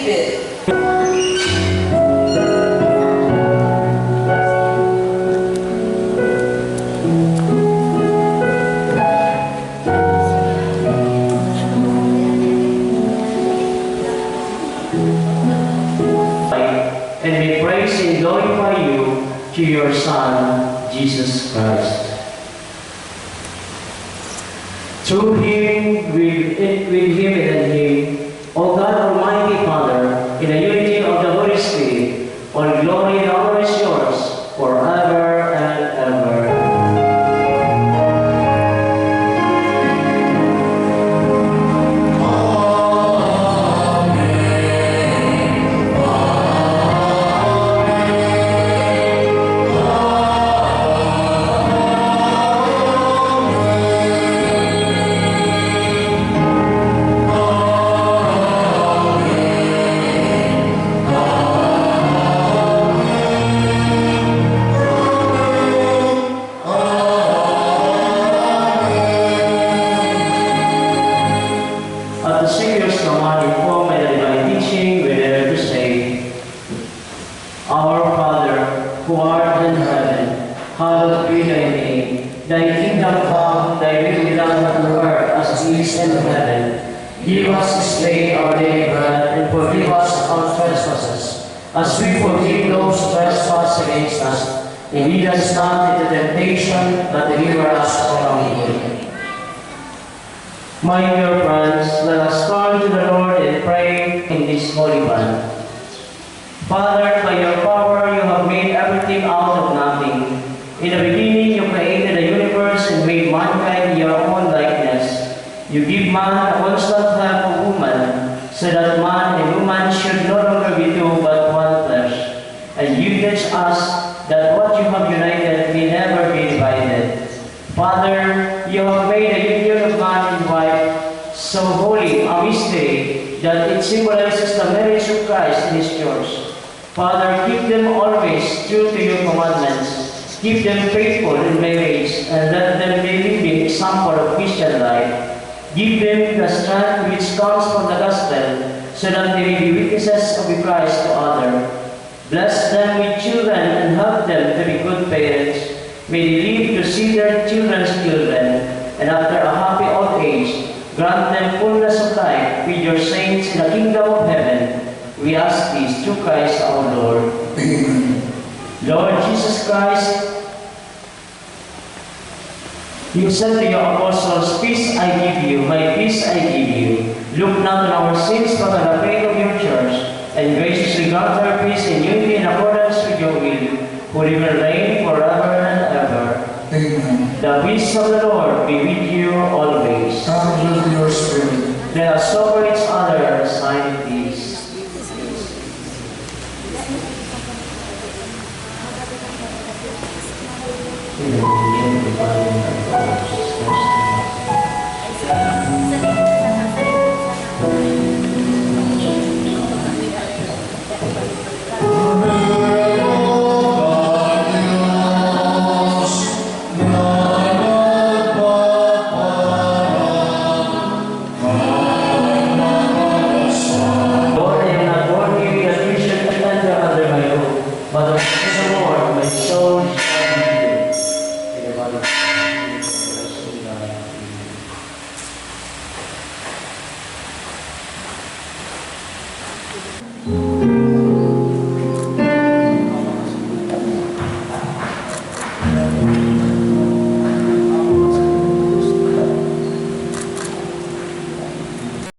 receive it. And we praise and glorify you through your Son, Jesus Christ. Through him, with him and in him, O God Almighty Father, in the unity of the Holy Spirit, all glory and honor is yours, forever and ever. At the Savior's command, informed by the divine teaching, we dare to say, Our Father, who art in heaven, hallowed be thy name. Thy kingdom come, thy will be done on earth as it is in heaven. Give us this day our daily bread, and forgive us our trespasses, as we forgive those who trespass against us. And lead us not into temptation, but deliver us from evil. My dear friends, let us turn to the Lord and pray in this holy bond. Father, by your power you have made everything out of nothing. In the beginning you created the universe and made mankind in your own likeness. You give man a constant help of woman, so that man and woman should no longer be two but one flesh. And you teach us that what you have united may never be divided. Father, you have made the union of man and wife so holy a mystery that it symbolizes the marriage of Christ and His church. Father, keep them always true to your commandments. Keep them faithful in marriage and let them be living example of Christian life. Give them the strength which comes from the gospel so that they may be witnesses of Christ to others. Bless them with children and help them to be good parents. May they live to see their children's children, and after a happy old age, grant them fullness of life with your saints in the kingdom of heaven. We ask this through Christ our Lord. Amen. Lord Jesus Christ, you said to your apostles, Peace I give you, my peace I give you. Look not on our sins, but on the faith of your church, and graciously grant her peace and unity in accordance with your will, who live and reign forever and ever. Amen. The peace of the Lord be with you always. And with your spirit. Let us offer each other a sign of peace. Lord, I am not worthy that you should enter under my roof, but of the Lord, my soul shall be healed. In the name of Jesus. Amen.